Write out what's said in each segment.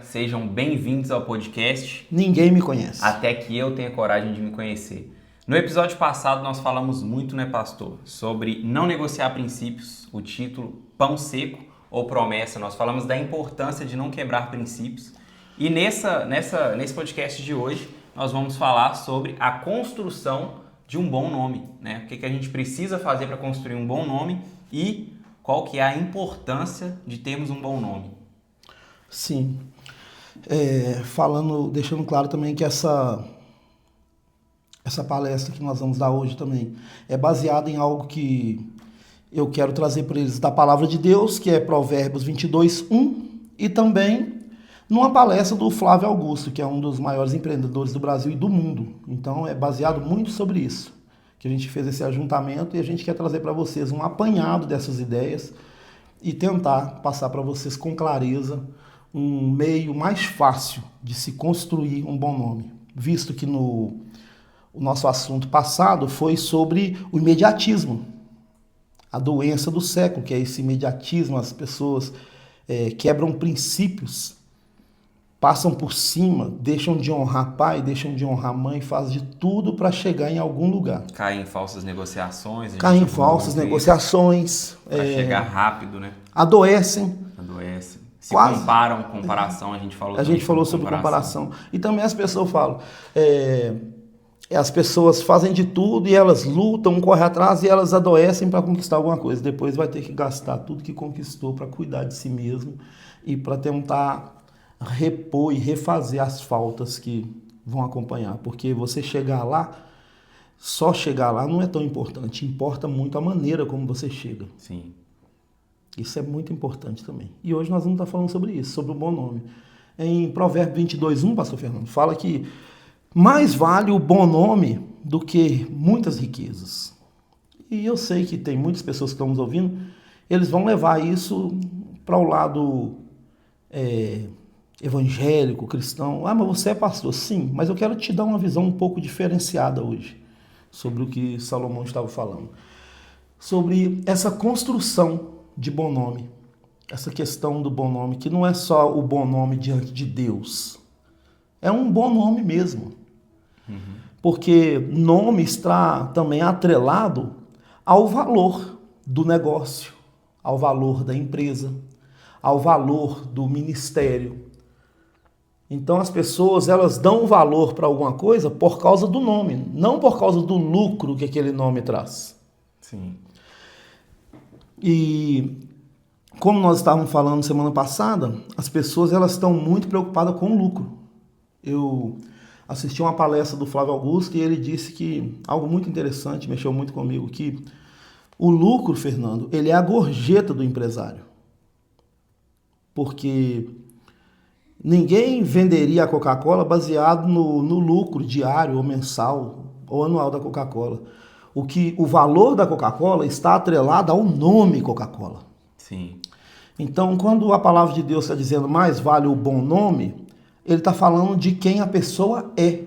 sejam bem-vindos ao podcast Ninguém Me Conhece. Até que eu tenha coragem de me conhecer. No episódio passado nós falamos muito, né, pastor, sobre não negociar princípios, o título Pão Seco ou Promessa. Nós falamos da importância de não quebrar princípios. E nesse podcast de hoje nós vamos falar sobre a construção de um bom nome, né? O que a gente precisa fazer para construir um bom nome e qual que é a importância de termos um bom nome. Sim. Deixando claro também que essa palestra que nós vamos dar hoje também é baseada em algo que eu quero trazer para eles da palavra de Deus, que é Provérbios 22:1, e também numa palestra do Flávio Augusto, que é um dos maiores empreendedores do Brasil e do mundo. Então é baseado muito sobre isso, que a gente fez esse ajuntamento e a gente quer trazer para vocês um apanhado dessas ideias e tentar passar para vocês com clareza um meio mais fácil de se construir um bom nome, visto que o nosso assunto passado foi sobre o imediatismo, a doença do século, que é esse imediatismo. As pessoas quebram princípios, passam por cima, deixam de honrar pai, deixam de honrar mãe, fazem de tudo para chegar em algum lugar. Caem em falsas negociações. Caem em falsas negociações. Para chegar rápido, né? Adoecem. Se comparam, comparação, a gente falou sobre comparação. E também as pessoas falam, as pessoas fazem de tudo e elas lutam, correm atrás e elas adoecem para conquistar alguma coisa. Depois vai ter que gastar tudo que conquistou para cuidar de si mesmo e para tentar repor e refazer as faltas que vão acompanhar. Porque você só chegar lá não é tão importante. Importa muito a maneira como você chega. Sim. Isso é muito importante também. E hoje nós vamos estar falando sobre isso, sobre o bom nome. Em Provérbios 22:1, pastor Fernando, fala que mais vale o bom nome do que muitas riquezas. E eu sei que tem muitas pessoas que estão nos ouvindo, eles vão levar isso para o lado evangélico, cristão. Ah, mas você é pastor. Sim, mas eu quero te dar uma visão um pouco diferenciada hoje sobre o que Salomão estava falando. Sobre essa construção de bom nome, essa questão do bom nome, que não é só o bom nome diante de Deus, é um bom nome mesmo, porque nome está também atrelado ao valor do negócio, ao valor da empresa, ao valor do ministério. Então as pessoas, elas dão valor para alguma coisa por causa do nome, não por causa do lucro que aquele nome traz. Sim. E como nós estávamos falando semana passada, as pessoas elas estão muito preocupadas com o lucro. Eu assisti uma palestra do Flávio Augusto e ele disse que algo muito interessante, mexeu muito comigo, que o lucro, Fernando, ele é a gorjeta do empresário. Porque ninguém venderia a Coca-Cola baseado no lucro diário ou mensal ou anual da Coca-Cola. O valor da Coca-Cola está atrelado ao nome Coca-Cola. Sim. Então, quando a palavra de Deus está dizendo mais vale o bom nome, ele está falando de quem a pessoa é.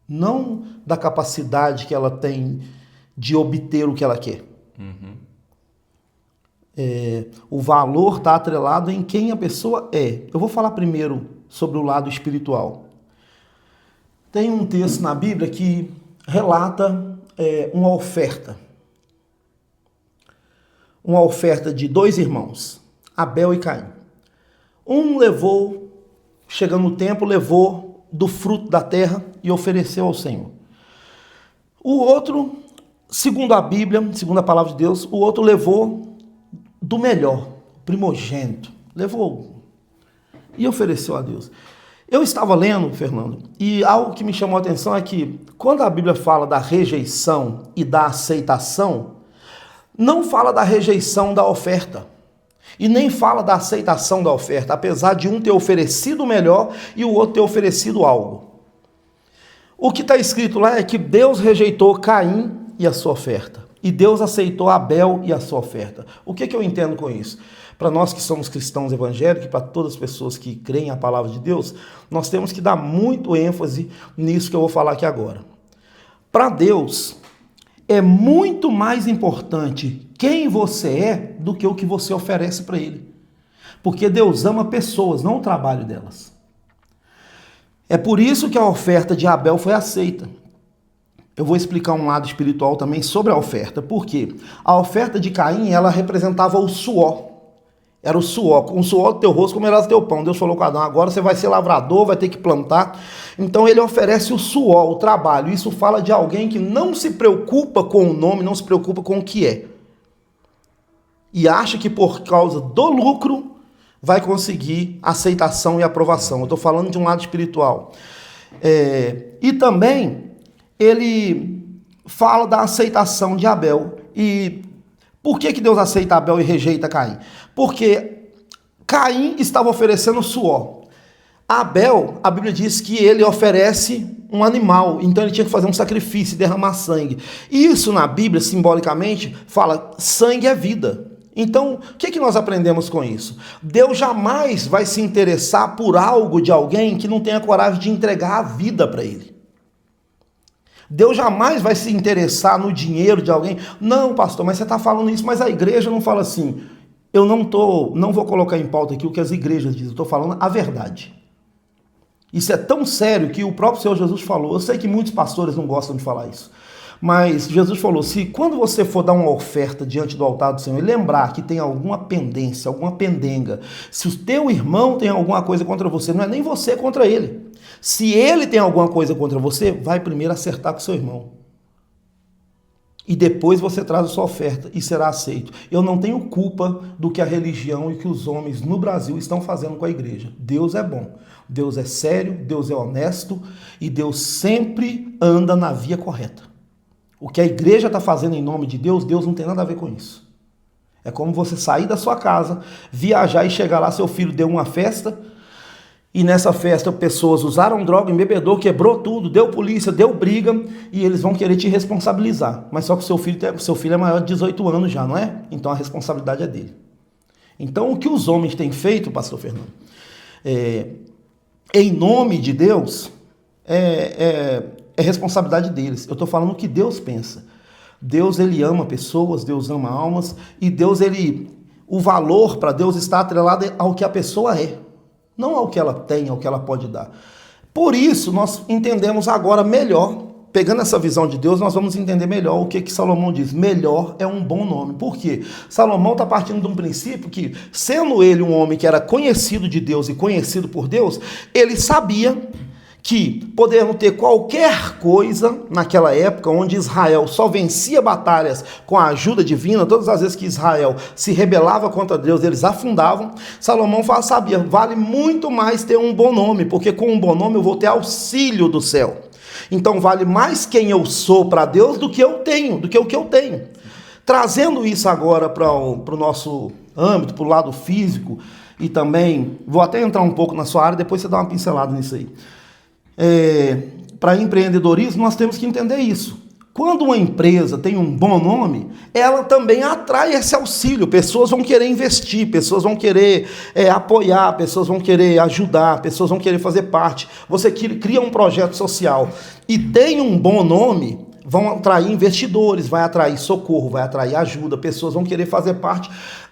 Não da capacidade que ela tem de obter o que ela quer. O valor está atrelado em quem a pessoa é. Eu vou falar primeiro sobre o lado espiritual. Tem um texto na Bíblia que relata uma oferta. Uma oferta de dois irmãos, Abel e Caim. Um chegando no tempo, levou do fruto da terra e ofereceu ao Senhor. O outro, segundo a Bíblia, segundo a palavra de Deus, o outro levou do melhor, primogênito. Levou e ofereceu a Deus. Eu estava lendo, Fernando, e algo que me chamou a atenção é que quando a Bíblia fala da rejeição e da aceitação, não fala da rejeição da oferta e nem fala da aceitação da oferta, apesar de um ter oferecido o melhor e o outro ter oferecido algo. O que está escrito lá é que Deus rejeitou Caim e a sua oferta, e Deus aceitou Abel e a sua oferta. O que eu entendo com isso? Para nós que somos cristãos evangélicos, para todas as pessoas que creem a palavra de Deus, nós temos que dar muito ênfase nisso que eu vou falar aqui agora. Para Deus, é muito mais importante quem você é do que o que você oferece para Ele. Porque Deus ama pessoas, não o trabalho delas. É por isso que a oferta de Abel foi aceita. Eu vou explicar um lado espiritual também sobre a oferta. Por quê? A oferta de Caim, ela representava o suor. Era o suor. Com o suor do teu rosto comerás o teu pão. Deus falou com Adão, agora você vai ser lavrador, vai ter que plantar. Então ele oferece o suor, o trabalho. Isso fala de alguém que não se preocupa com o nome, não se preocupa com o que é. E acha que por causa do lucro vai conseguir aceitação e aprovação. Eu estou falando de um lado espiritual. E também ele fala da aceitação de Abel. E por que Deus aceita Abel e rejeita Caim? Porque Caim estava oferecendo suor. Abel, a Bíblia diz que ele oferece um animal, então ele tinha que fazer um sacrifício e derramar sangue. Isso na Bíblia, simbolicamente, fala sangue é vida. Então, o que nós aprendemos com isso? Deus jamais vai se interessar por algo de alguém que não tenha coragem de entregar a vida para ele. Deus jamais vai se interessar no dinheiro de alguém. Não, pastor, mas você está falando isso, mas a igreja não fala assim. Eu não vou colocar em pauta aqui o que as igrejas dizem, eu estou falando a verdade. Isso é tão sério que o próprio Senhor Jesus falou. Eu sei que muitos pastores não gostam de falar isso. Mas Jesus falou, se quando você for dar uma oferta diante do altar do Senhor e lembrar que tem alguma pendência, alguma pendenga, se o teu irmão tem alguma coisa contra você, não é nem você contra ele. Se ele tem alguma coisa contra você, vai primeiro acertar com seu irmão. E depois você traz a sua oferta e será aceito. Eu não tenho culpa do que a religião e que os homens no Brasil estão fazendo com a igreja. Deus é bom, Deus é sério, Deus é honesto e Deus sempre anda na via correta. O que a igreja está fazendo em nome de Deus, Deus não tem nada a ver com isso. É como você sair da sua casa, viajar e chegar lá, seu filho deu uma festa, e nessa festa pessoas usaram droga, embebedou, quebrou tudo, deu polícia, deu briga, e eles vão querer te responsabilizar. Mas só que seu filho é maior de 18 anos já, não é? Então a responsabilidade é dele. Então o que os homens têm feito, pastor Fernando, em nome de Deus, é responsabilidade deles. Eu estou falando o que Deus pensa. Deus, ele ama pessoas, Deus ama almas, e Deus, o valor para Deus está atrelado ao que a pessoa é, não ao que ela tem, ao que ela pode dar. Por isso, nós entendemos agora melhor, pegando essa visão de Deus, nós vamos entender melhor o que Salomão diz. Melhor é um bom nome. Por quê? Salomão está partindo de um princípio que, sendo ele um homem que era conhecido de Deus e conhecido por Deus, ele sabia que poderiam ter qualquer coisa naquela época onde Israel só vencia batalhas com a ajuda divina. Todas as vezes que Israel se rebelava contra Deus, eles afundavam. Salomão sabia, vale muito mais ter um bom nome, porque com um bom nome eu vou ter auxílio do céu. Então vale mais quem eu sou para Deus do que eu tenho, do que o que eu tenho. Trazendo isso agora para o nosso âmbito, para o lado físico, e também, vou até entrar um pouco na sua área, depois você dá uma pincelada nisso aí. Para empreendedorismo, nós temos que entender isso. Quando uma empresa tem um bom nome, ela também atrai esse auxílio. Pessoas vão querer investir, pessoas vão querer apoiar, pessoas vão querer ajudar, pessoas vão querer fazer parte. Você cria um projeto social e tem um bom nome, vão atrair investidores, vai atrair socorro, vai atrair ajuda, pessoas vão querer fazer parte.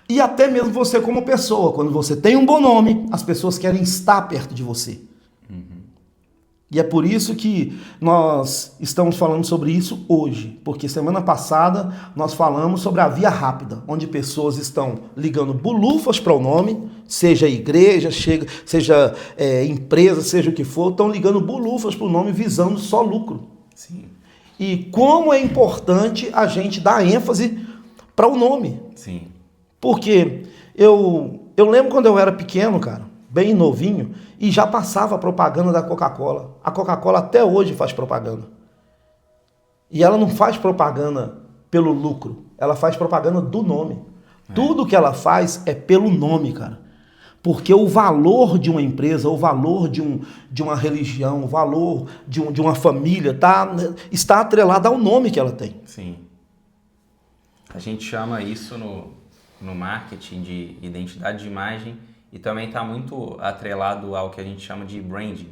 E até mesmo você como pessoa, quando você tem um bom nome, as pessoas querem estar perto de você. E é por isso que nós estamos falando sobre isso hoje, porque semana passada nós falamos sobre a via rápida, onde pessoas estão ligando bulufas para o nome, seja igreja, seja empresa, seja o que for, estão ligando bulufas para o nome visando só lucro. Sim. E como é importante a gente dar ênfase para o nome. Sim. Porque eu lembro quando eu era pequeno, cara, bem novinho, e já passava a propaganda da Coca-Cola. A Coca-Cola até hoje faz propaganda. E ela não faz propaganda pelo lucro, ela faz propaganda do nome. Tudo que ela faz é pelo nome, cara. Porque o valor de uma empresa, o valor de uma religião, o valor de uma família está atrelado ao nome que ela tem. Sim. A gente chama isso no marketing de identidade de imagem, e também está muito atrelado ao que a gente chama de branding.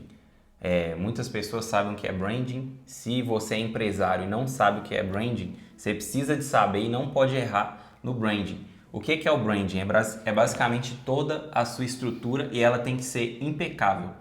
Muitas pessoas sabem o que é branding. Se você é empresário e não sabe o que é branding, você precisa de saber e não pode errar no branding. O que é o branding? É basicamente toda a sua estrutura e ela tem que ser impecável.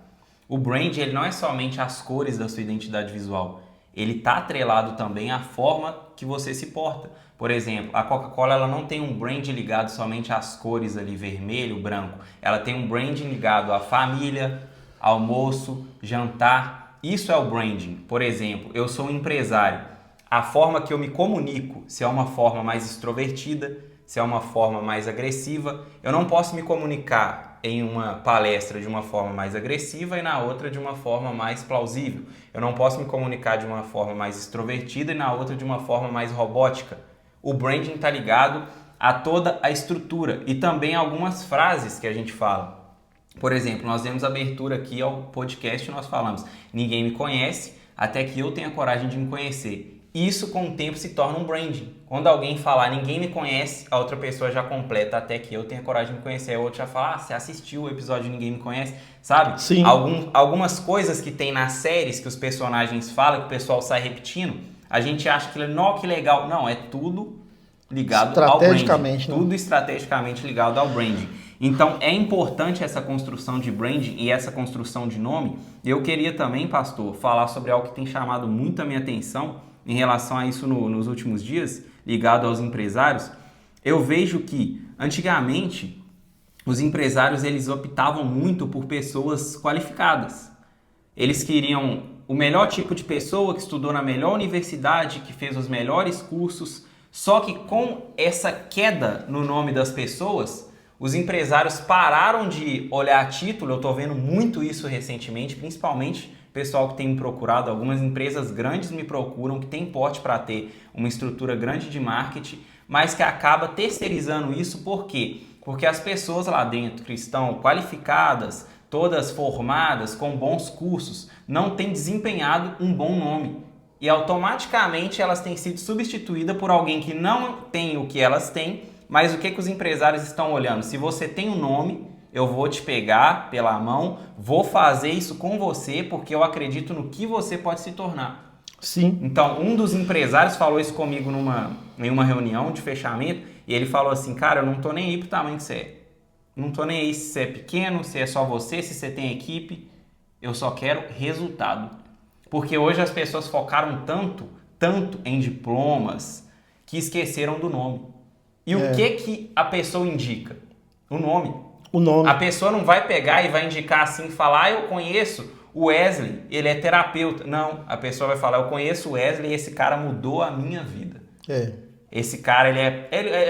O brand ele não é somente as cores da sua identidade visual, ele está atrelado também à forma que você se porta. Por exemplo, a Coca-Cola ela não tem um brand ligado somente às cores ali, vermelho, branco. Ela tem um branding ligado à família, almoço, jantar. Isso é o branding. Por exemplo, eu sou um empresário. A forma que eu me comunico, se é uma forma mais extrovertida, se é uma forma mais agressiva, eu não posso me comunicar em uma palestra de uma forma mais agressiva e na outra de uma forma mais plausível. Eu não posso me comunicar de uma forma mais extrovertida e na outra de uma forma mais robótica. O branding está ligado a toda a estrutura e também algumas frases que a gente fala. Por exemplo, nós demos abertura aqui ao podcast e nós falamos: ninguém me conhece até que eu tenha coragem de me conhecer. Isso com o tempo se torna um branding. Quando alguém falar ninguém me conhece, a outra pessoa já completa até que eu tenha coragem de me conhecer. A outra já fala, você assistiu o episódio de Ninguém Me Conhece, sabe? Sim. Algumas coisas que tem nas séries que os personagens falam, que o pessoal sai repetindo, a gente acha que, não, que legal. Não, é tudo ligado ao branding. Estrategicamente, né? Tudo estrategicamente ligado ao branding. Então, é importante essa construção de branding e essa construção de nome. Eu queria também, pastor, falar sobre algo que tem chamado muito a minha atenção em relação a isso nos últimos dias, ligado aos empresários. Eu vejo que, antigamente, os empresários eles optavam muito por pessoas qualificadas. Eles queriam o melhor tipo de pessoa que estudou na melhor universidade, que fez os melhores cursos. Só que com essa queda no nome das pessoas, os empresários pararam de olhar título. Eu estou vendo muito isso recentemente, principalmente pessoal que tem me procurado, algumas empresas grandes me procuram, que tem porte para ter uma estrutura grande de marketing, mas que acaba terceirizando isso. Por quê? Porque as pessoas lá dentro que estão qualificadas, todas formadas, com bons cursos, não têm desempenhado um bom nome. E automaticamente elas têm sido substituídas por alguém que não tem o que elas têm, mas o que os empresários estão olhando? Se você tem um nome, eu vou te pegar pela mão, vou fazer isso com você, porque eu acredito no que você pode se tornar. Sim. Então, um dos empresários falou isso comigo em uma reunião de fechamento, e ele falou assim, cara, eu não tô nem aí pro tamanho que você é. Não tô nem aí se você é pequeno, se é só você, se você tem equipe. Eu só quero resultado. Porque hoje as pessoas focaram tanto em diplomas, que esqueceram do nome. E o que a pessoa indica? O nome. O nome. A pessoa não vai pegar e vai indicar assim, falar, eu conheço o Wesley, ele é terapeuta. Não, a pessoa vai falar, eu conheço o Wesley e esse cara mudou a minha vida. Esse cara,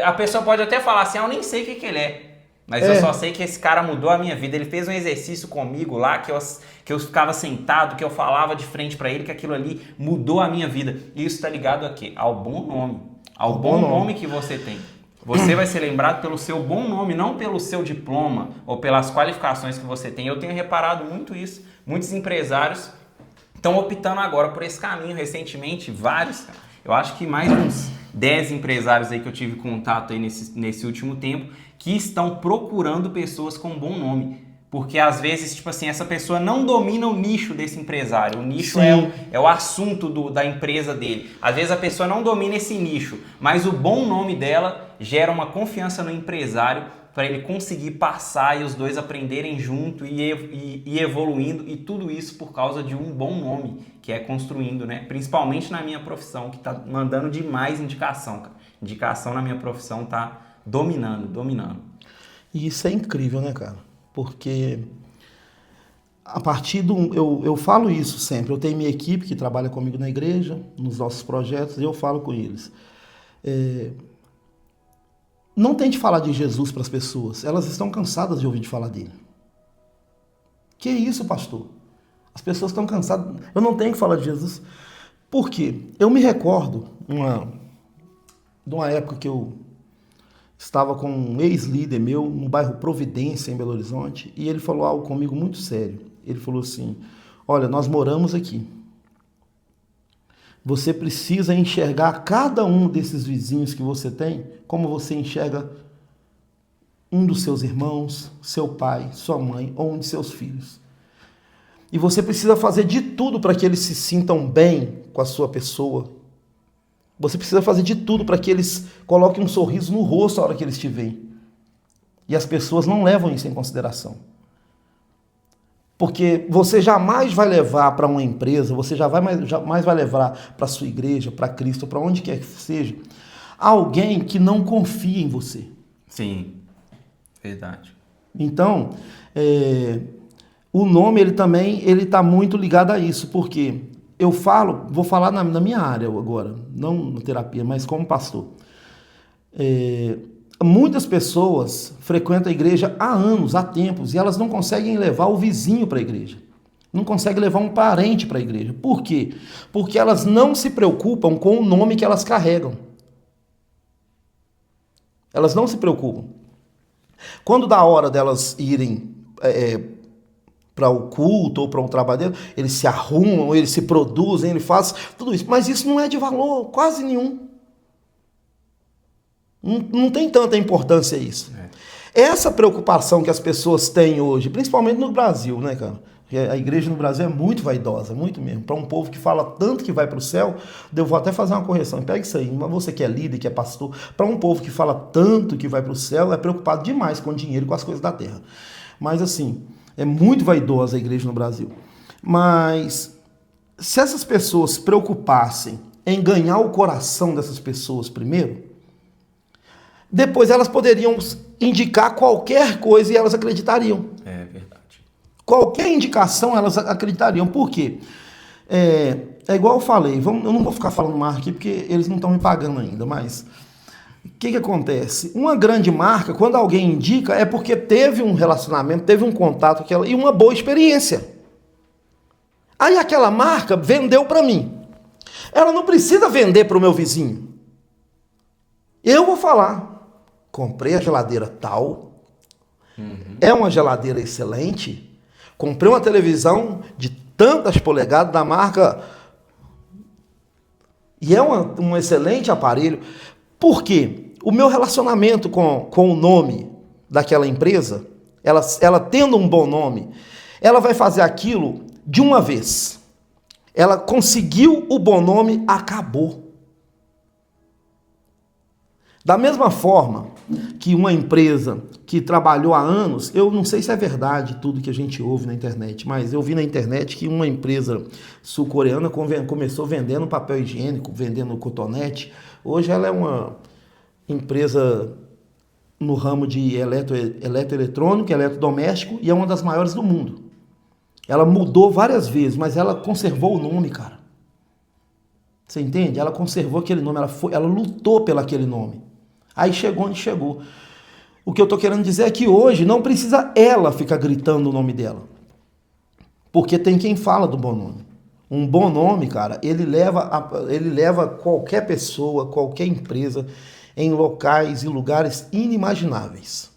a pessoa pode até falar assim, eu nem sei o que ele é. Mas eu só sei que esse cara mudou a minha vida. Ele fez um exercício comigo lá, que eu ficava sentado, que eu falava de frente para ele, que aquilo ali mudou a minha vida. E isso está ligado a quê? Ao bom nome. Ao bom nome que você tem. Você vai ser lembrado pelo seu bom nome, não pelo seu diploma ou pelas qualificações que você tem. Eu tenho reparado muito isso. Muitos empresários estão optando agora por esse caminho. Recentemente, vários. Eu acho que mais uns 10 empresários aí que eu tive contato aí nesse último tempo que estão procurando pessoas com bom nome. Porque às vezes, tipo assim, essa pessoa não domina o nicho desse empresário. O nicho é o assunto da empresa dele. Às vezes a pessoa não domina esse nicho, mas o bom nome dela gera uma confiança no empresário para ele conseguir passar e os dois aprenderem junto e evoluindo. E tudo isso por causa de um bom nome que é construindo, né? Principalmente na minha profissão, que tá mandando demais indicação, cara. Indicação na minha profissão tá dominando. E isso é incrível, né, cara? Porque a partir eu falo isso sempre, eu tenho minha equipe que trabalha comigo na igreja, nos nossos projetos, e eu falo com eles. Não tente falar de Jesus para as pessoas, elas estão cansadas de ouvir falar dele. Que isso, pastor? As pessoas estão cansadas, eu não tenho que falar de Jesus. Por quê? Eu me recordo de uma época que eu estava com um ex-líder meu no bairro Providência, em Belo Horizonte, e ele falou algo comigo muito sério. Ele falou assim, olha, nós moramos aqui. Você precisa enxergar cada um desses vizinhos que você tem, como você enxerga um dos seus irmãos, seu pai, sua mãe ou um de seus filhos. E você precisa fazer de tudo para que eles se sintam bem com a sua pessoa. Você precisa fazer de tudo para que eles coloquem um sorriso no rosto na hora que eles te veem. E as pessoas não levam isso em consideração. Porque você jamais vai levar para uma empresa, você jamais vai levar para a sua igreja, para Cristo, para onde quer que seja, alguém que não confia em você. Sim, verdade. Então, o nome ele está muito ligado a isso, porque vou falar na minha área agora, não na terapia, mas como pastor. Muitas pessoas frequentam a igreja há anos, há tempos, e elas não conseguem levar o vizinho para a igreja. Não conseguem levar um parente para a igreja. Por quê? Porque elas não se preocupam com o nome que elas carregam. Elas não se preocupam. Quando dá a hora delas irem para o culto ou para um trabalho, eles se arrumam, eles se produzem, eles fazem tudo isso. Mas isso não é de valor, quase nenhum. Não tem tanta importância isso. Essa preocupação que as pessoas têm hoje, principalmente no Brasil, né, cara? A igreja no Brasil é muito vaidosa, muito mesmo. Para um povo que fala tanto que vai para o céu, eu vou até fazer uma correção. Pega isso aí, você que é líder, que é pastor, para um povo que fala tanto que vai para o céu, é preocupado demais com o dinheiro e com as coisas da terra. Mas assim, é muito vaidosa a igreja no Brasil. Mas se essas pessoas se preocupassem em ganhar o coração dessas pessoas primeiro, depois elas poderiam indicar qualquer coisa e elas acreditariam. É verdade. Qualquer indicação elas acreditariam. Por quê? É igual eu falei, eu não vou ficar falando marca aqui porque eles não estão me pagando ainda, mas o que acontece? Uma grande marca, quando alguém indica, é porque teve um relacionamento, teve um contato e uma boa experiência. Aí aquela marca vendeu para mim. Ela não precisa vender para o meu vizinho. Eu vou falar. Comprei a geladeira tal, é uma geladeira excelente, comprei uma televisão de tantas polegadas da marca, e é um excelente aparelho. Por quê? O meu relacionamento com o nome daquela empresa, ela tendo um bom nome, ela vai fazer aquilo de uma vez. Ela conseguiu o bom nome, acabou. Da mesma forma que uma empresa que trabalhou há anos, eu não sei se é verdade tudo que a gente ouve na internet, mas eu vi na internet que uma empresa sul-coreana começou vendendo papel higiênico, vendendo cotonete. Hoje ela é uma empresa no ramo de eletroeletrônico, eletrodoméstico, e é uma das maiores do mundo. Ela mudou várias vezes, mas ela conservou o nome, cara. Você entende? Ela conservou aquele nome, ela lutou pelo aquele nome. Aí chegou onde chegou. O que eu estou querendo dizer é que hoje não precisa ela ficar gritando o nome dela. Porque tem quem fala do bom nome. Um bom nome, cara, ele leva qualquer pessoa, qualquer empresa em locais e lugares inimagináveis.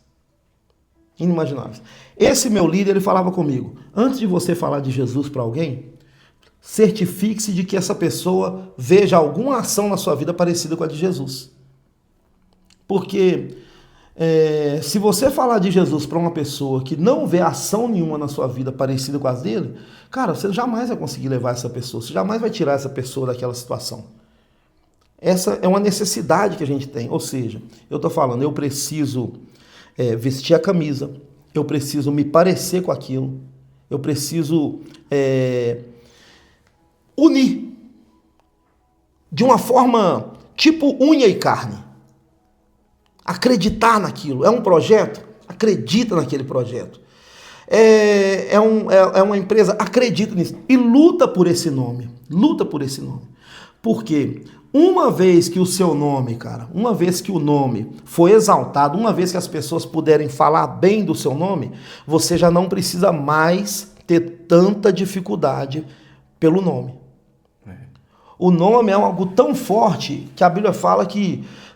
Inimagináveis. Esse meu líder, ele falava comigo, antes de você falar de Jesus para alguém, certifique-se de que essa pessoa veja alguma ação na sua vida parecida com a de Jesus. Porque se você falar de Jesus para uma pessoa que não vê ação nenhuma na sua vida parecida com as dele, cara, você jamais vai conseguir levar essa pessoa, você jamais vai tirar essa pessoa daquela situação. Essa é uma necessidade que a gente tem. Ou seja, eu estou falando, eu preciso vestir a camisa, eu preciso me parecer com aquilo, eu preciso unir de uma forma tipo unha e carne. Acreditar naquilo. É um projeto? Acredita naquele projeto. É uma empresa? Acredita nisso. E luta por esse nome. Luta por esse nome. Por quê? Uma vez que o seu nome, cara, uma vez que o nome foi exaltado, uma vez que as pessoas puderem falar bem do seu nome, você já não precisa mais ter tanta dificuldade pelo nome. O nome é algo tão forte que a Bíblia fala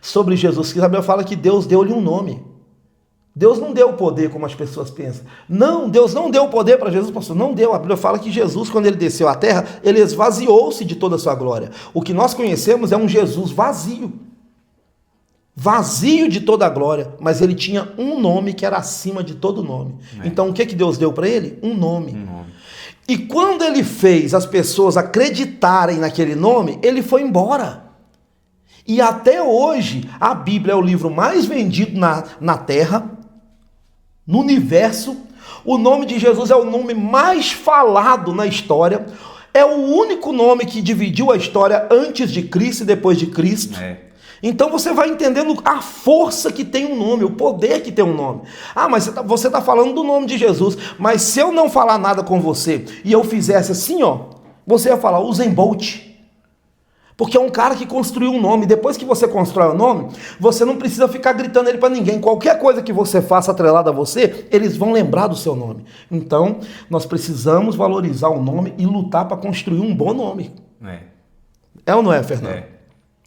sobre Jesus, que a Bíblia fala que Deus deu-lhe um nome. Deus não deu o poder como as pessoas pensam. Não, Deus não deu o poder para Jesus, pastor. Não deu. A Bíblia fala que Jesus, quando ele desceu à terra, ele esvaziou-se de toda a sua glória. O que nós conhecemos é um Jesus vazio. Vazio de toda a glória, mas ele tinha um nome que era acima de todo nome. Então o que Deus deu para ele? Um nome. E quando ele fez as pessoas acreditarem naquele nome, ele foi embora. E até hoje, a Bíblia é o livro mais vendido na Terra, no universo. O nome de Jesus é o nome mais falado na história. É o único nome que dividiu a história antes de Cristo e depois de Cristo. Então você vai entendendo a força que tem um nome, o poder que tem um nome. Ah, mas você está falando do nome de Jesus. Mas se eu não falar nada com você e eu fizesse assim, ó, você ia falar Usain Bolt. Porque é um cara que construiu um nome. Depois que você constrói o nome, você não precisa ficar gritando ele para ninguém. Qualquer coisa que você faça atrelada a você, eles vão lembrar do seu nome. Então, nós precisamos valorizar o nome e lutar para construir um bom nome. É ou não é, Fernando?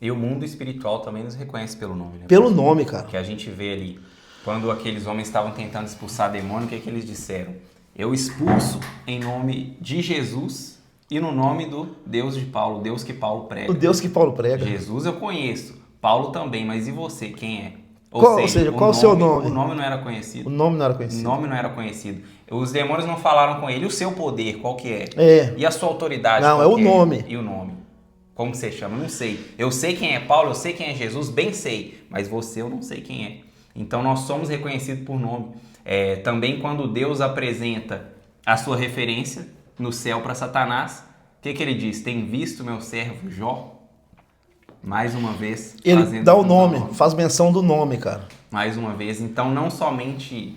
E o mundo espiritual também nos reconhece pelo nome, né? Pelo nome, cara. Que a gente vê ali, quando aqueles homens estavam tentando expulsar demônio, o que é que eles disseram? Eu expulso em nome de Jesus e no nome do Deus de Paulo, o Deus que Paulo prega. O Deus que Paulo prega. Jesus eu conheço, Paulo também, mas e você, quem é? Ou seja, qual o seu nome? O nome não era conhecido. O nome não era conhecido. O nome não era conhecido. Os demônios não falaram com ele. O seu poder, qual que é? E a sua autoridade? Não, é o nome. E o nome? Como você chama? Não sei. Eu sei quem é Paulo, eu sei quem é Jesus, bem sei. Mas você eu não sei quem é. Então nós somos reconhecidos por nome. Também quando Deus apresenta a sua referência no céu para Satanás, o que ele diz? Tem visto meu servo Jó? Mais uma vez. Ele dá o nome, faz menção do nome, cara. Mais uma vez. Então não somente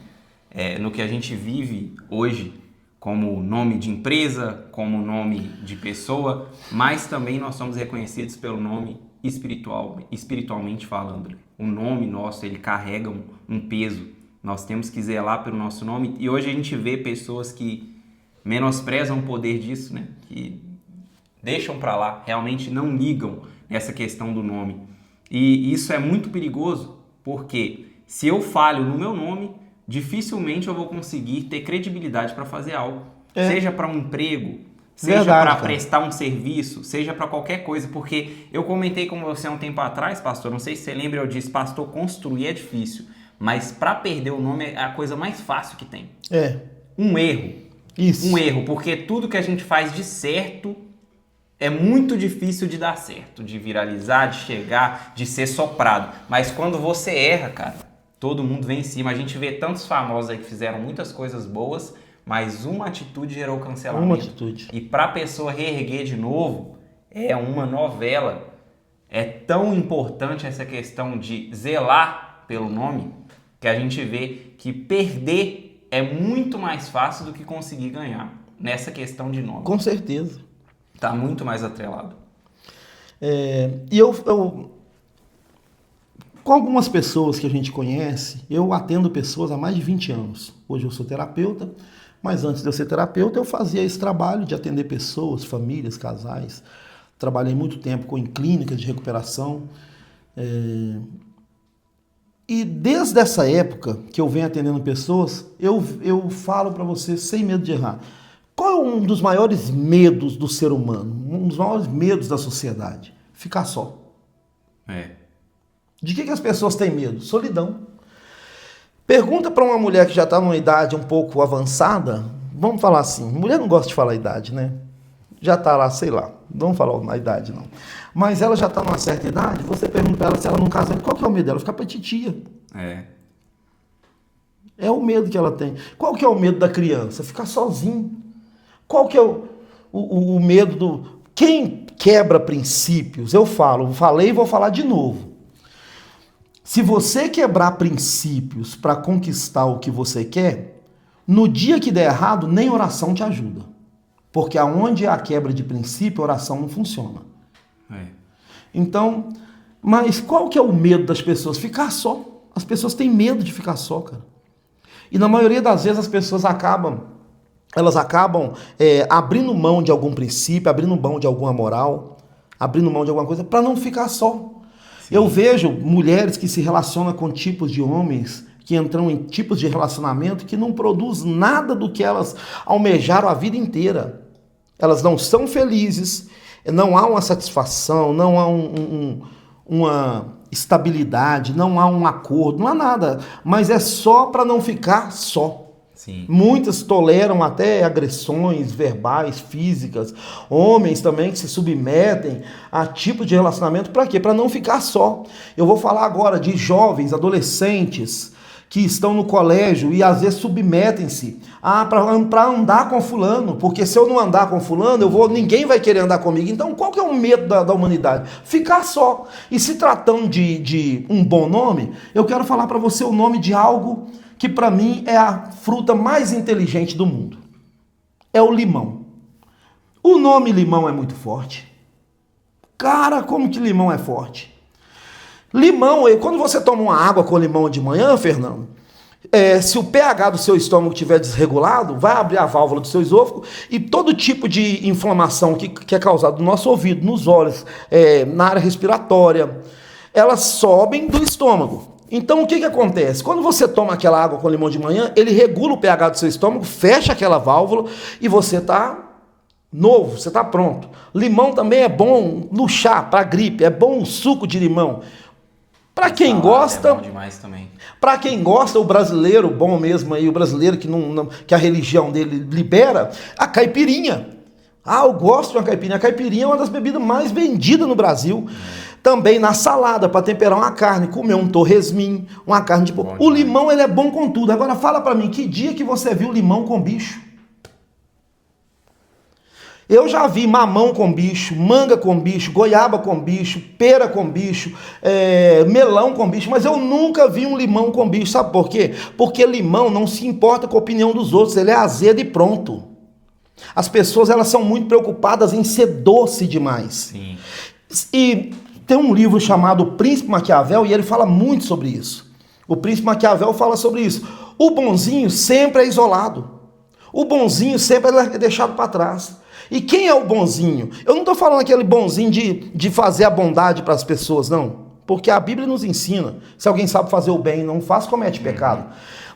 no que a gente vive hoje, como nome de empresa, como nome de pessoa, mas também nós somos reconhecidos pelo nome espiritualmente falando. O nome nosso, ele carrega um peso. Nós temos que zelar pelo nosso nome. E hoje a gente vê pessoas que menosprezam o poder disso, né? Que deixam para lá, realmente não ligam nessa questão do nome. E isso é muito perigoso, porque se eu falho no meu nome, dificilmente eu vou conseguir ter credibilidade para fazer algo. Seja para um emprego, seja para prestar um serviço, seja para qualquer coisa. Porque eu comentei com você há um tempo atrás, pastor, não sei se você lembra, eu disse, pastor, construir é difícil, mas para perder o nome é a coisa mais fácil que tem. Um erro. Isso. Um erro, porque tudo que a gente faz de certo é muito difícil de dar certo, de viralizar, de chegar, de ser soprado. Mas quando você erra, cara, todo mundo vem em cima. A gente vê tantos famosos aí que fizeram muitas coisas boas, mas uma atitude gerou cancelamento. Uma atitude. E para a pessoa reerguer de novo, é uma novela. É tão importante essa questão de zelar pelo nome, que a gente vê que perder é muito mais fácil do que conseguir ganhar nessa questão de nome. Com certeza. Está muito mais atrelado. E eu com algumas pessoas que a gente conhece, eu atendo pessoas há mais de 20 anos. Hoje eu sou terapeuta, mas antes de eu ser terapeuta, eu fazia esse trabalho de atender pessoas, famílias, casais. Trabalhei muito tempo em clínicas de recuperação. E desde essa época que eu venho atendendo pessoas, eu falo para você sem medo de errar. Qual é um dos maiores medos do ser humano? Um dos maiores medos da sociedade? Ficar só. De que as pessoas têm medo? Solidão. Pergunta para uma mulher que já está numa idade um pouco avançada, vamos falar assim, mulher não gosta de falar a idade, né? Já está lá, sei lá, não vamos falar na idade não. Mas ela já está numa certa idade, você pergunta para ela se ela não casa, qual que é o medo dela? Ficar para titia. É o medo que ela tem. Qual que é o medo da criança? Ficar sozinho. Qual que é o medo do... Quem quebra princípios, eu falei e vou falar de novo. Se você quebrar princípios para conquistar o que você quer, no dia que der errado, nem oração te ajuda. Porque aonde há a quebra de princípio, a oração não funciona. Então, mas qual que é o medo das pessoas? Ficar só. As pessoas têm medo de ficar só, cara. E na maioria das vezes as pessoas acabam abrindo mão de algum princípio, abrindo mão de alguma moral, abrindo mão de alguma coisa para não ficar só. Sim. Eu vejo mulheres que se relacionam com tipos de homens, que entram em tipos de relacionamento que não produz nada do que elas almejaram a vida inteira. Elas não são felizes, não há uma satisfação, não há uma estabilidade, não há um acordo, não há nada. Mas é só para não ficar só. Sim. Muitas toleram até agressões verbais, físicas. Homens também que se submetem a tipo de relacionamento. Para quê? Para não ficar só. Eu vou falar agora de jovens, adolescentes que estão no colégio e às vezes submetem-se para andar com fulano, porque se eu não andar com fulano, ninguém vai querer andar comigo. Então qual que é o medo da humanidade? Ficar só. E se tratando de um bom nome, eu quero falar para você o nome de algo que para mim é a fruta mais inteligente do mundo. É o limão. O nome limão é muito forte. Cara, como que limão é forte? Limão, quando você toma uma água com limão de manhã, Fernando, se o pH do seu estômago estiver desregulado, vai abrir a válvula do seu esôfago e todo tipo de inflamação que é causada no nosso ouvido, nos olhos, na área respiratória, elas sobem do estômago. Então o que acontece? Quando você toma aquela água com limão de manhã, ele regula o pH do seu estômago, fecha aquela válvula e você está novo, você está pronto. Limão também é bom no chá, para gripe, é bom o suco de limão. Para quem gosta, é bom demais também. Para quem gosta, o brasileiro bom mesmo aí, o brasileiro que a religião dele libera, a caipirinha. Eu gosto de uma caipirinha. A caipirinha é uma das bebidas mais vendidas no Brasil. Também na salada, para temperar uma carne, comer um torresmin, uma carne de porco. O limão, ele é bom com tudo. Agora fala para mim, que dia que você viu limão com bicho? Eu já vi mamão com bicho, manga com bicho, goiaba com bicho, pera com bicho, melão com bicho, mas eu nunca vi um limão com bicho. Sabe por quê? Porque limão não se importa com a opinião dos outros, ele é azedo e pronto. As pessoas, elas são muito preocupadas em ser doce demais. Sim. E tem um livro chamado O Príncipe Maquiavel e ele fala muito sobre isso. O Príncipe Maquiavel fala sobre isso. O bonzinho sempre é isolado. O bonzinho sempre é deixado para trás. E quem é o bonzinho? Eu não estou falando aquele bonzinho de fazer a bondade para as pessoas, não. Porque a Bíblia nos ensina. Se alguém sabe fazer o bem e não faz, comete pecado.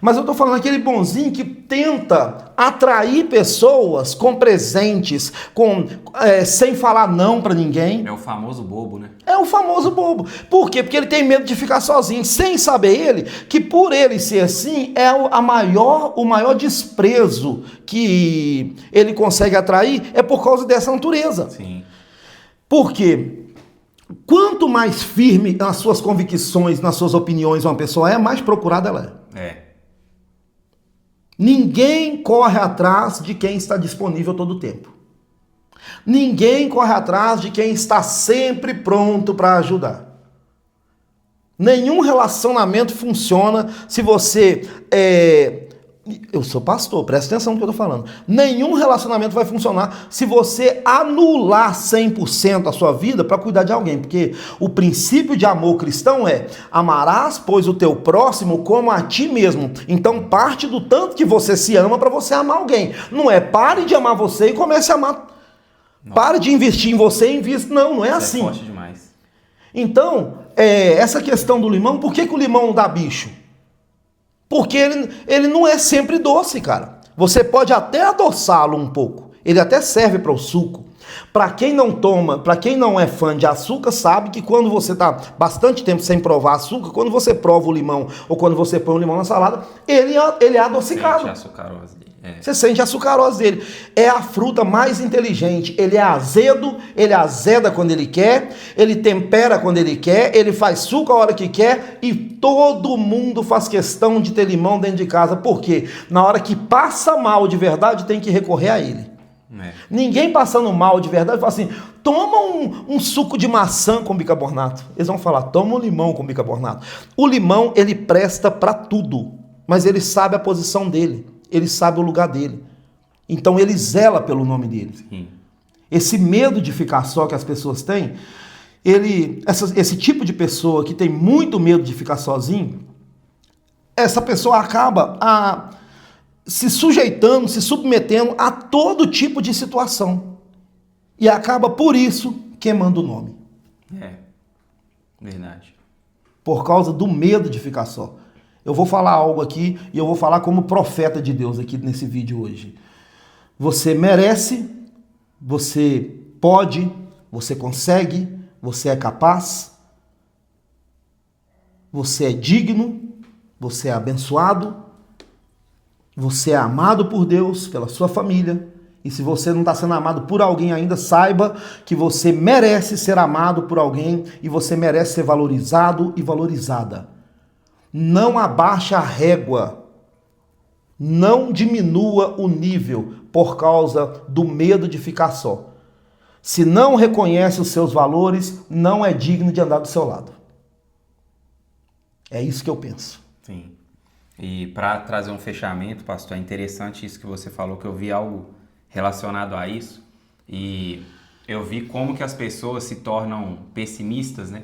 Mas eu estou falando aquele bonzinho que tenta atrair pessoas com presentes, sem falar não para ninguém. É o famoso bobo, né? É o famoso bobo. Por quê? Porque ele tem medo de ficar sozinho, sem saber ele que por ele ser assim, é o maior desprezo que ele consegue atrair é por causa dessa natureza. Sim. Por quê? Quanto mais firme nas suas convicções, nas suas opiniões uma pessoa é, mais procurada ela é. Ninguém corre atrás de quem está disponível todo o tempo. Ninguém corre atrás de quem está sempre pronto para ajudar. Nenhum relacionamento funciona se você Eu sou pastor, presta atenção no que eu estou falando. Nenhum relacionamento vai funcionar se você anular 100% a sua vida para cuidar de alguém. Porque o princípio de amor cristão é: amarás, pois, o teu próximo como a ti mesmo. Então parte do tanto que você se ama para você amar alguém. Não é pare de amar você e comece a amar. Nossa. Pare de investir em você e invista. Não é assim. É forte demais. Então, essa questão do limão, por que o limão não dá bicho? Porque ele não é sempre doce, cara. Você pode até adoçá-lo um pouco. Ele até serve para o suco. Para quem não é fã de açúcar, sabe que quando você está bastante tempo sem provar açúcar, quando você prova o limão ou quando você põe o limão na salada, ele é adocicado. Sente a açucarose dele. Você sente a açucarose dele. É a fruta mais inteligente. Ele é azedo, ele azeda quando ele quer, ele tempera quando ele quer, ele faz suco a hora que quer e todo mundo faz questão de ter limão dentro de casa. Por quê? Na hora que passa mal de verdade, tem que recorrer a ele. Ninguém passando mal de verdade fala assim: toma um suco de maçã com bicarbonato. Eles vão falar: toma um limão com bicarbonato. O limão, ele presta para tudo, mas ele sabe a posição dele, ele sabe o lugar dele. Então ele zela pelo nome dele. Sim. Esse medo de ficar só que as pessoas têm, esse tipo de pessoa que tem muito medo de ficar sozinho, essa pessoa acaba se sujeitando, se submetendo a todo tipo de situação. E acaba, por isso, queimando o nome. Verdade. Por causa do medo de ficar só. Eu vou falar algo aqui e eu vou falar como profeta de Deus aqui nesse vídeo hoje. Você merece, você pode, você consegue, você é capaz, você é digno, você é abençoado. Você é amado por Deus, pela sua família. E se você não está sendo amado por alguém ainda, saiba que você merece ser amado por alguém e você merece ser valorizado e valorizada. Não abaixe a régua. Não diminua o nível por causa do medo de ficar só. Se não reconhece os seus valores, não é digno de andar do seu lado. É isso que eu penso. Sim. E para trazer um fechamento, pastor, é interessante isso que você falou, que eu vi algo relacionado a isso. E eu vi como que as pessoas se tornam pessimistas, né?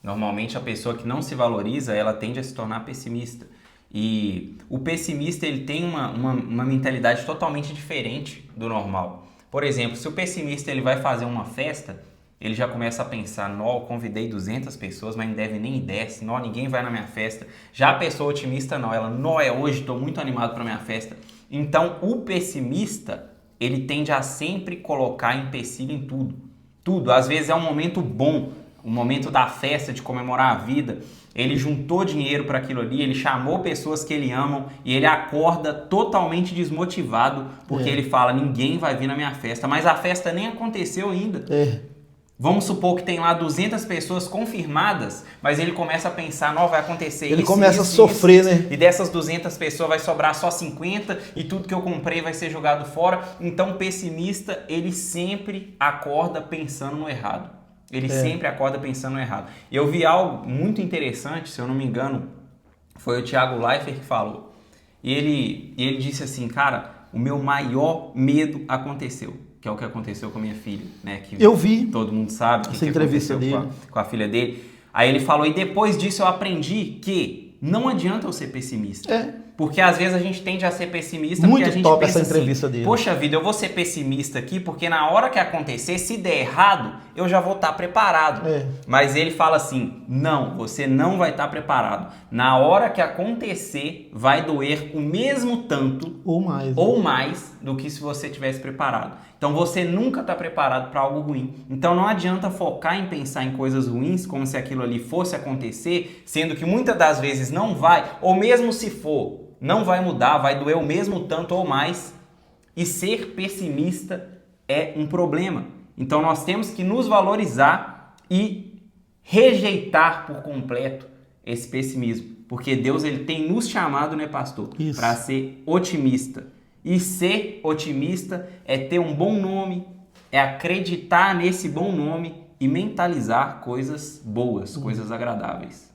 Normalmente a pessoa que não se valoriza, ela tende a se tornar pessimista. E o pessimista, ele tem uma mentalidade totalmente diferente do normal. Por exemplo, se o pessimista ele vai fazer uma festa, ele já começa a pensar, nó, eu convidei 200 pessoas, mas não deve nem 10, nó, ninguém vai na minha festa. Já a pessoa otimista não, ela, nó, hoje estou muito animado para minha festa. Então, o pessimista, ele tende a sempre colocar empecilho em tudo. Tudo, às vezes é um momento bom, o momento da festa, de comemorar a vida. Ele juntou dinheiro para aquilo ali, ele chamou pessoas que ele ama e ele acorda totalmente desmotivado porque ele fala, ninguém vai vir na minha festa, mas a festa nem aconteceu ainda. Vamos supor que tem lá 200 pessoas confirmadas, mas ele começa a pensar, não, vai acontecer isso. Ele começa a sofrer, isso, né? E dessas 200 pessoas vai sobrar só 50 e tudo que eu comprei vai ser jogado fora. Então o pessimista, ele sempre acorda pensando no errado. Ele sempre acorda pensando no errado. Eu vi algo muito interessante, se eu não me engano, foi o Thiago Leifert que falou. E ele disse assim, cara, o meu maior medo aconteceu. Que é o que aconteceu com a minha filha, né? Que eu vi. Todo mundo sabe essa entrevista dele com a filha dele. Aí ele falou, e depois disso eu aprendi que não adianta eu ser pessimista. Porque às vezes a gente tende a ser pessimista muito porque a gente top pensa essa entrevista assim, dele. Poxa vida, eu vou ser pessimista aqui porque na hora que acontecer, se der errado, eu já vou estar preparado. Mas ele fala assim, não, você não vai estar preparado. Na hora que acontecer, vai doer o mesmo tanto ou mais do que se você tivesse preparado. Então você nunca está preparado para algo ruim. Então não adianta focar em pensar em coisas ruins, como se aquilo ali fosse acontecer, sendo que muitas das vezes não vai, ou mesmo se for, não vai mudar, vai doer o mesmo tanto ou mais. E ser pessimista é um problema. Então nós temos que nos valorizar e rejeitar por completo esse pessimismo. Porque Deus ele tem nos chamado, né, pastor? Para ser otimista. E ser otimista é ter um bom nome, é acreditar nesse bom nome e mentalizar coisas boas, coisas agradáveis.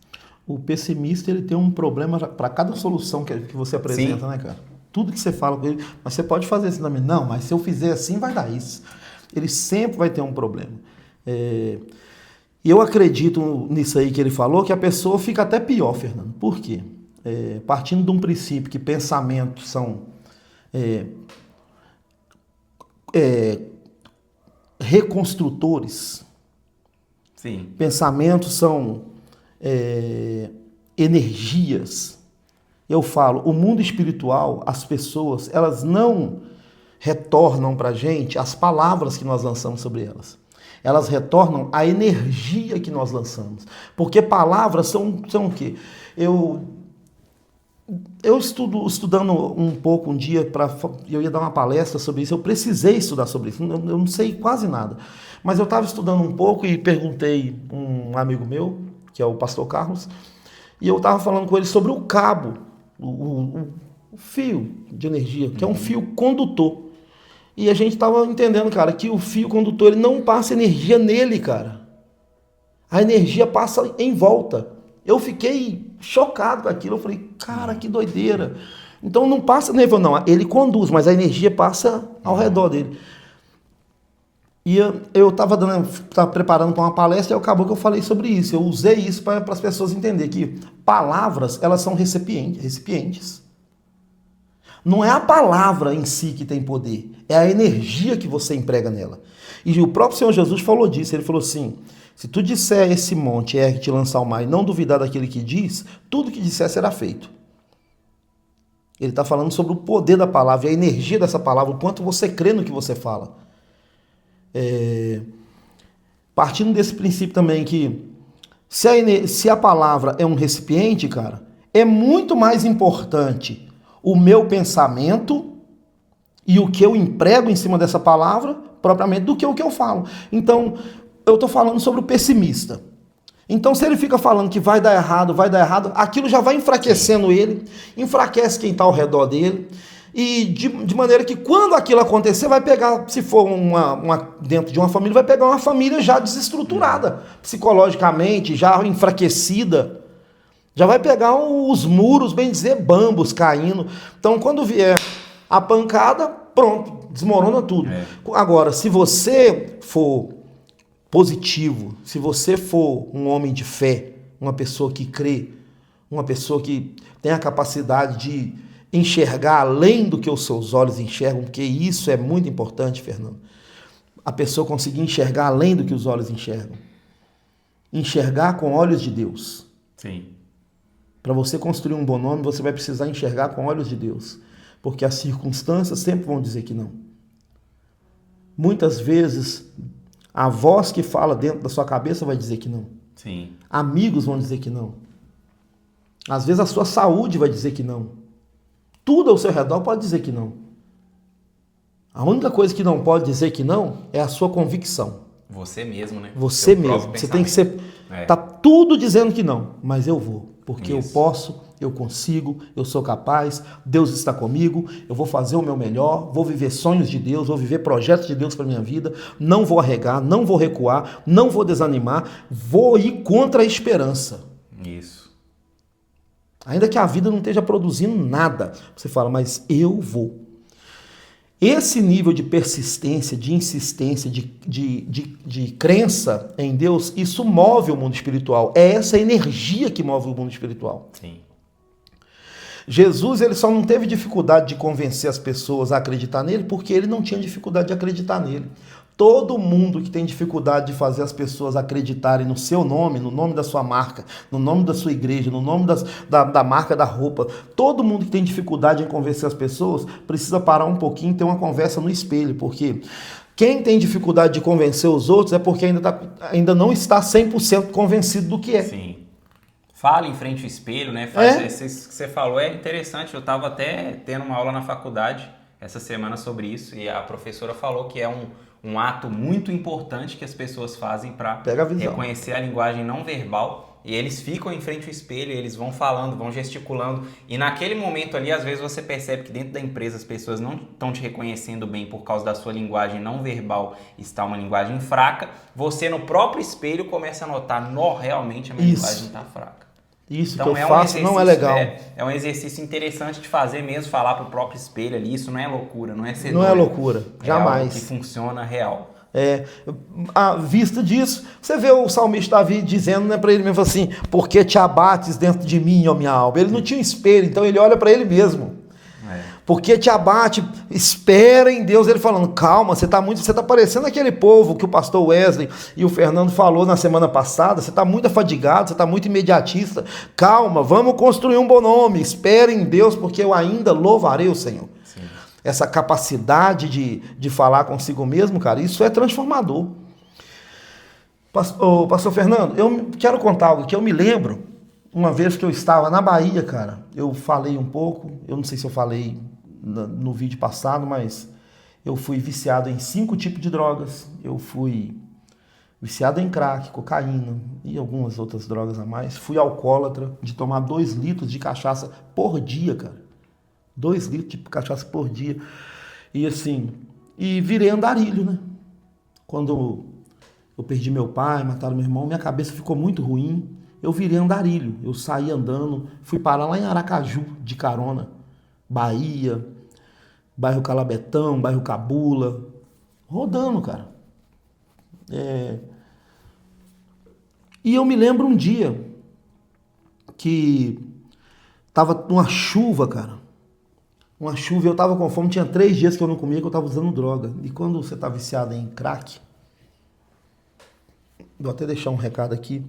O pessimista ele tem um problema para cada solução que você apresenta, né, cara? Tudo que você fala com ele, mas você pode fazer assim também. Não, mas se eu fizer assim vai dar isso. Ele sempre vai ter um problema. E eu acredito nisso aí que ele falou, que a pessoa fica até pior, Fernando. Por quê? Partindo de um princípio que pensamentos são reconstrutores. Sim. Pensamentos são energias. Eu falo, o mundo espiritual, as pessoas, elas não retornam para a gente as palavras que nós lançamos sobre elas. Elas retornam a energia que nós lançamos. Porque palavras são o quê? Eu estudando um pouco um dia, eu ia dar uma palestra sobre isso, eu precisei estudar sobre isso, eu não sei quase nada. Mas eu estava estudando um pouco e perguntei a um amigo meu, que é o pastor Carlos, e eu estava falando com ele sobre o cabo, o fio de energia, que é um fio condutor. E a gente estava entendendo, cara, que o fio condutor ele não passa energia nele, cara. A energia passa em volta. Eu fiquei chocado com aquilo. Eu falei, cara, que doideira. Então não passa nele, não. Ele conduz, mas a energia passa ao redor dele. E eu estava preparando para uma palestra e acabou que eu falei sobre isso. Eu usei isso para as pessoas entenderem que palavras, elas são recipientes. Não é a palavra em si que tem poder, é a energia que você emprega nela. E o próprio Senhor Jesus falou disso, ele falou assim, se tu disser esse monte, te lançar ao mar, e não duvidar daquele que diz, tudo que disser será feito. Ele está falando sobre o poder da palavra, a energia dessa palavra, o quanto você crê no que você fala. Partindo desse princípio também que, se a palavra é um recipiente, cara, é muito mais importante o meu pensamento e o que eu emprego em cima dessa palavra, propriamente, do que o que eu falo. Então, eu estou falando sobre o pessimista. Então, se ele fica falando que vai dar errado, aquilo já vai enfraquecendo ele, enfraquece quem está ao redor dele, e de maneira que quando aquilo acontecer, vai pegar, se for dentro de uma família, vai pegar uma família já desestruturada, psicologicamente, já enfraquecida, já vai pegar os muros, bem dizer, bambos caindo. Então, quando vier a pancada, pronto, desmorona tudo. Agora, se você for positivo, se você for um homem de fé, uma pessoa que crê, uma pessoa que tem a capacidade de enxergar além do que os seus olhos enxergam, porque isso é muito importante, Fernando. A pessoa conseguir enxergar além do que os olhos enxergam. Enxergar com olhos de Deus. Sim. Para você construir um bom nome, você vai precisar enxergar com olhos de Deus. Porque as circunstâncias sempre vão dizer que não. Muitas vezes, a voz que fala dentro da sua cabeça vai dizer que não. Sim. Amigos vão dizer que não. Às vezes a sua saúde vai dizer que não. Tudo ao seu redor pode dizer que não. A única coisa que não pode dizer que não é a sua convicção. Você mesmo, né? Você mesmo. Você tem que ser... Tá tudo dizendo que não, mas eu vou. Porque eu posso, eu consigo, eu sou capaz, Deus está comigo, eu vou fazer o meu melhor, vou viver sonhos de Deus, vou viver projetos de Deus para minha vida, não vou arregar, não vou recuar, não vou desanimar, vou ir contra a esperança. Isso. Ainda que a vida não esteja produzindo nada, você fala, mas eu vou. Esse nível de persistência, de insistência, de crença em Deus, isso move o mundo espiritual. É essa energia que move o mundo espiritual. Sim. Jesus, ele só não teve dificuldade de convencer as pessoas a acreditar nele porque ele não tinha dificuldade de acreditar nele. Todo mundo que tem dificuldade de fazer as pessoas acreditarem no seu nome, no nome da sua marca, no nome da sua igreja, no nome da marca da roupa, todo mundo que tem dificuldade em convencer as pessoas precisa parar um pouquinho e ter uma conversa no espelho, porque quem tem dificuldade de convencer os outros é porque ainda não está 100% convencido do que é. Sim. Fala em frente ao espelho, né? Isso que você falou é interessante. Eu estava até tendo uma aula na faculdade essa semana sobre isso e a professora falou que é um ato muito importante que as pessoas fazem para reconhecer a linguagem não verbal, e eles ficam em frente ao espelho, eles vão falando, vão gesticulando, e naquele momento ali, às vezes você percebe que dentro da empresa as pessoas não estão te reconhecendo bem por causa da sua linguagem não verbal, está uma linguagem fraca, você no próprio espelho começa a notar, realmente a minha linguagem está fraca. Isso então, que eu faço não é legal. É um exercício interessante de fazer mesmo, falar pro próprio espelho ali. Isso não é loucura, não é ser Não doido. É loucura, jamais. É algo que funciona real. À vista disso, você vê o salmista Davi dizendo, né, para ele mesmo assim, porque te abates dentro de mim, ó minha alma. Ele não tinha um espelho, então ele olha para ele mesmo. Porque te abate, espera em Deus. Ele falando, calma, você tá parecendo aquele povo que o pastor Wesley e o Fernando falou na semana passada, você está muito afadigado, você está muito imediatista, calma, vamos construir um bom nome, espere em Deus, porque eu ainda louvarei o Senhor. Sim. Essa capacidade de falar consigo mesmo, cara, isso é transformador. Pastor Fernando, eu quero contar algo que eu me lembro, uma vez que eu estava na Bahia, cara, eu falei um pouco, eu não sei se eu falei no vídeo passado, mas eu fui viciado em 5 tipos de drogas. Eu fui viciado em crack, cocaína e algumas outras drogas a mais. Fui alcoólatra de tomar 2 litros de cachaça por dia, cara. 2 litros de cachaça por dia. E assim, virei andarilho, né? Quando eu perdi meu pai, mataram meu irmão, minha cabeça ficou muito ruim. Eu virei andarilho. Eu saí andando, fui parar lá em Aracaju de carona. Bahia, bairro Calabetão, bairro Cabula, rodando, cara. E eu me lembro um dia que tava uma chuva, cara. Uma chuva, eu tava com fome, tinha 3 dias que eu não comia, que eu tava usando droga. E quando você tá viciado em crack, vou até deixar um recado aqui,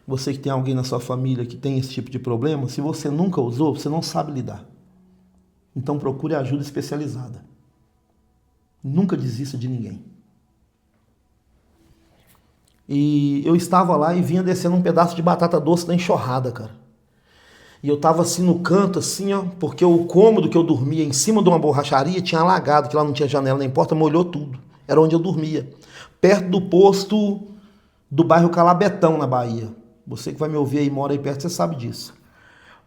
você que tem alguém na sua família que tem esse tipo de problema, se você nunca usou, você não sabe lidar. Então procure ajuda especializada. Nunca desista de ninguém. E eu estava lá e vinha descendo um pedaço de batata doce da enxurrada, cara. E eu tava assim no canto, assim, ó, porque o cômodo que eu dormia em cima de uma borracharia tinha alagado, que lá não tinha janela nem porta, molhou tudo. Era onde eu dormia. Perto do posto do bairro Calabetão, na Bahia. Você que vai me ouvir aí, mora aí perto, você sabe disso.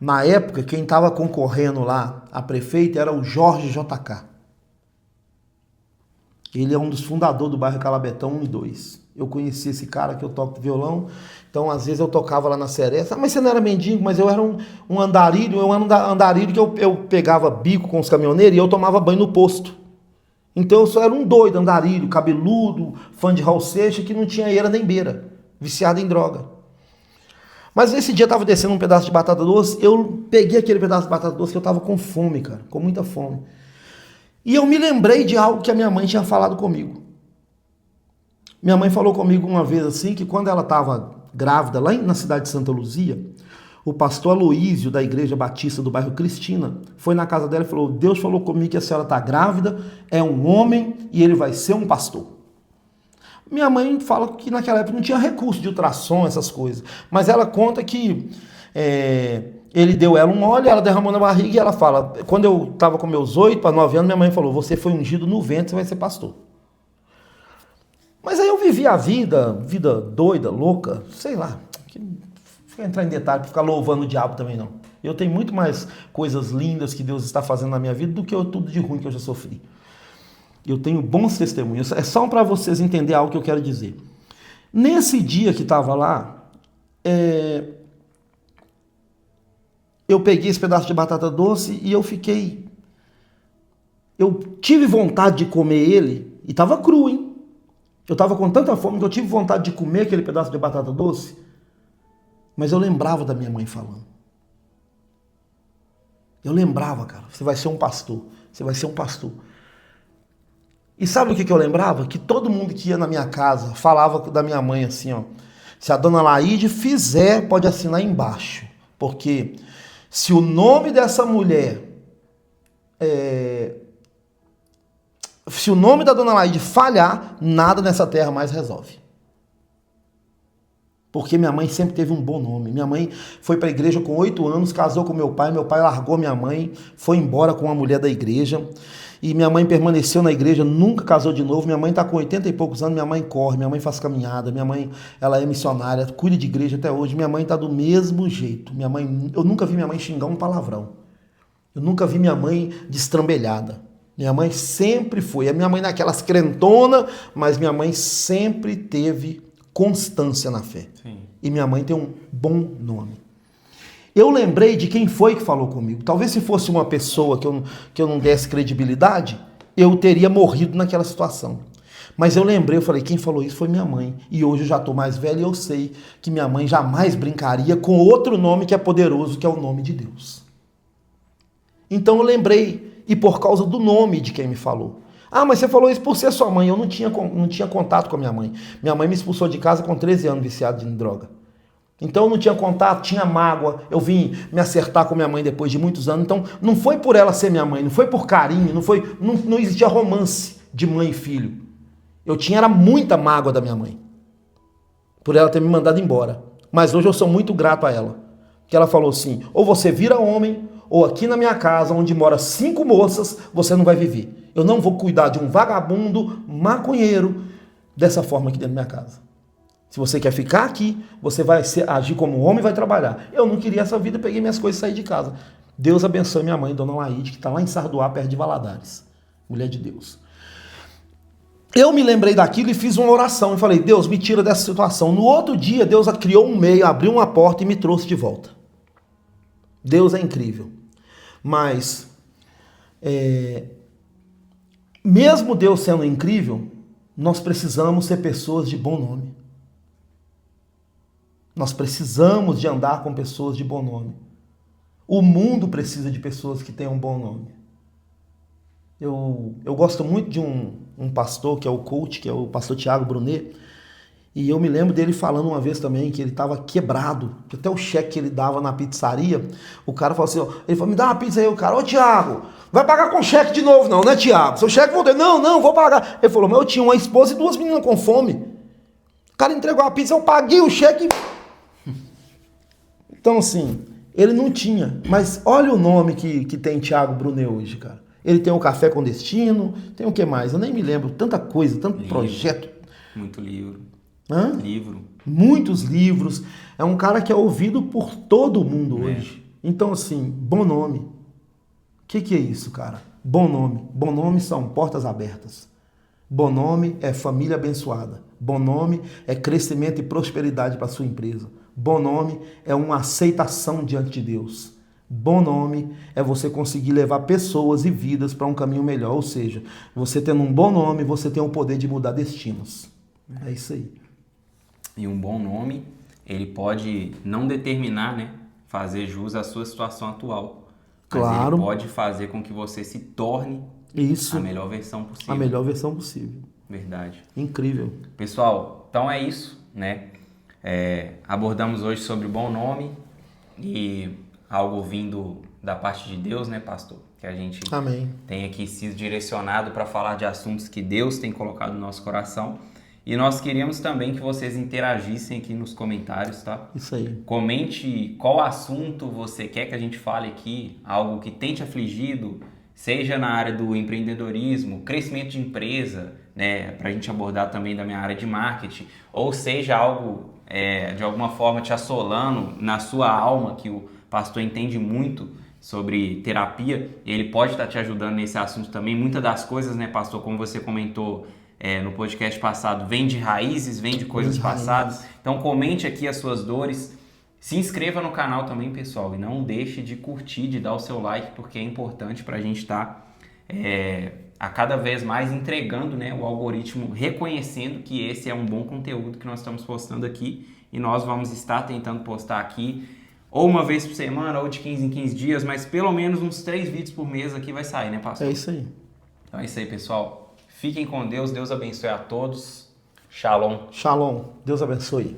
Na época, quem estava concorrendo lá a prefeito era o Jorge JK. Ele é um dos fundadores do bairro Calabetão 1 e 2. Eu conheci esse cara que eu toco violão, então às vezes eu tocava lá na Seresta. Mas você não era mendigo, mas eu era um andarilho, que eu pegava bico com os caminhoneiros e eu tomava banho no posto. Então eu só era um doido, andarilho, cabeludo, fã de Raul Seixas, que não tinha eira nem beira, viciado em droga. Mas nesse dia eu tava descendo um pedaço de batata doce, eu peguei aquele pedaço de batata doce que eu tava com fome, cara, com muita fome. E eu me lembrei de algo que a minha mãe tinha falado comigo. Minha mãe falou comigo uma vez assim, que quando ela estava grávida, lá na cidade de Santa Luzia, o pastor Aloísio, da Igreja Batista do bairro Cristina, foi na casa dela e falou: Deus falou comigo que a senhora está grávida, é um homem e ele vai ser um pastor. Minha mãe fala que naquela época não tinha recurso de ultrassom, essas coisas. Mas ela conta que ele deu ela um óleo, ela derramou na barriga e ela fala: quando eu estava com meus 8 para 9 anos, minha mãe falou: você foi ungido no ventre, você vai ser pastor. Mas aí eu vivi a vida doida, louca, sei lá. Não vou entrar em detalhe para ficar louvando o diabo também não. Eu tenho muito mais coisas lindas que Deus está fazendo na minha vida do que tudo de ruim que eu já sofri. Eu tenho bons testemunhos. É só para vocês entenderem algo que eu quero dizer. Nesse dia que estava lá, eu peguei esse pedaço de batata doce e eu tive vontade de comer ele e estava cru, hein? Eu estava com tanta fome que eu tive vontade de comer aquele pedaço de batata doce, mas eu lembrava da minha mãe falando. Eu lembrava, cara, você vai ser um pastor, você vai ser um pastor. E sabe o que eu lembrava? Que todo mundo que ia na minha casa falava da minha mãe assim, ó: se a dona Laide fizer, pode assinar embaixo. Porque se o nome dessa mulher, se o nome da dona Laide falhar, nada nessa terra mais resolve. Porque minha mãe sempre teve um bom nome. Minha mãe foi para a igreja com 8 anos, casou com meu pai largou minha mãe, foi embora com uma mulher da igreja. E minha mãe permaneceu na igreja, nunca casou de novo. Minha mãe está com 80 e poucos anos, minha mãe corre, minha mãe faz caminhada, minha mãe ela é missionária, cuida de igreja até hoje. Minha mãe está do mesmo jeito. Eu nunca vi minha mãe xingar um palavrão. Eu nunca vi minha mãe destrambelhada. Minha mãe sempre foi. A minha mãe naquelas crentona, mas minha mãe sempre teve constância na fé. Sim. E minha mãe tem um bom nome. Eu lembrei de quem foi que falou comigo. Talvez se fosse uma pessoa que eu não desse credibilidade, eu teria morrido naquela situação. Mas eu lembrei, eu falei, quem falou isso foi minha mãe. E hoje eu já estou mais velho e eu sei que minha mãe jamais brincaria com outro nome que é poderoso, que é o nome de Deus. Então eu lembrei, e por causa do nome de quem me falou. Ah, mas você falou isso por ser sua mãe. Eu não tinha contato com a minha mãe. Minha mãe me expulsou de casa com 13 anos, viciado em droga. Então eu não tinha contato, tinha mágoa. Eu vim me acertar com minha mãe depois de muitos anos. Então não foi por ela ser minha mãe, não foi por carinho, não existia romance de mãe e filho. Eu era muita mágoa da minha mãe, por ela ter me mandado embora. Mas hoje eu sou muito grato a ela. Que ela falou assim: ou você vira homem, ou aqui na minha casa, onde mora 5 moças, você não vai viver. Eu não vou cuidar de um vagabundo, maconheiro, dessa forma aqui dentro da minha casa. Se você quer ficar aqui, você vai agir como homem e vai trabalhar. Eu não queria essa vida, peguei minhas coisas e saí de casa. Deus abençoe minha mãe, dona Laide, que está lá em Sardoá, perto de Valadares. Mulher de Deus. Eu me lembrei daquilo e fiz uma oração e falei: Deus, me tira dessa situação. No outro dia, Deus criou um meio, abriu uma porta e me trouxe de volta. Deus é incrível. Mas, mesmo Deus sendo incrível, nós precisamos ser pessoas de bom nome. Nós precisamos de andar com pessoas de bom nome. O mundo precisa de pessoas que tenham um bom nome. Eu gosto muito de um pastor, que é o coach, que é o pastor Tiago Brunet, e eu me lembro dele falando uma vez também que ele estava quebrado, que até o cheque que ele dava na pizzaria, o cara falou assim, ele falou: me dá uma pizza aí, o cara: ô Tiago, vai pagar com cheque de novo não, né Tiago? Seu cheque voltou. Não, vou pagar. Ele falou: mas eu tinha uma esposa e 2 meninas com fome. O cara entregou a pizza, eu paguei o cheque. Então assim, Ele não tinha. Mas olha o nome que tem Thiago Brunet hoje, cara. Ele tem o Café com Destino, tem o que mais? Eu nem me lembro. Tanta coisa, tanto Livro. projeto. Muito livro. Hã? Livro. Muitos livros. É um cara que é ouvido por todo mundo hoje. Então, assim, bom nome. O que é isso, cara? Bom nome. Bom nome são portas abertas. Bom nome é família abençoada. Bom nome é crescimento e prosperidade para sua empresa. Bom nome é uma aceitação diante de Deus. Bom nome é você conseguir levar pessoas e vidas para um caminho melhor. Ou seja, você tendo um bom nome, você tem o poder de mudar destinos. É isso aí. E um bom nome, ele pode não determinar, né, fazer jus à sua situação atual. Mas Claro. ele pode fazer com que você se torne Isso. a melhor versão possível. A melhor versão possível. Verdade. Incrível. Pessoal, então é isso, né? Abordamos hoje sobre o bom nome e algo vindo da parte de Deus, né, pastor? Que a gente Amém. tem aqui sido direcionado para falar de assuntos que Deus tem colocado no nosso coração. E nós queríamos também que vocês interagissem aqui nos comentários, tá? Isso aí. Comente qual assunto você quer que a gente fale aqui, algo que tem te afligido, seja na área do empreendedorismo, crescimento de empresa, né, para a gente abordar também da minha área de marketing, ou seja algo de alguma forma te assolando na sua alma, que o pastor entende muito sobre terapia, ele pode estar te ajudando nesse assunto também. Muitas das coisas, né, pastor, como você comentou no podcast passado, vem de raízes, vem de coisas passadas. Então comente aqui as suas dores. Se inscreva no canal também, pessoal, e não deixe de curtir, de dar o seu like, porque é importante para a gente estar a cada vez mais entregando, né, o algoritmo, reconhecendo que esse é um bom conteúdo que nós estamos postando aqui, e nós vamos estar tentando postar aqui ou uma vez por semana, ou de 15 em 15 dias, mas pelo menos uns 3 vídeos por mês aqui vai sair, né, pastor? É isso aí. Então é isso aí, pessoal. Fiquem com Deus, Deus abençoe a todos. Shalom. Shalom. Deus abençoe.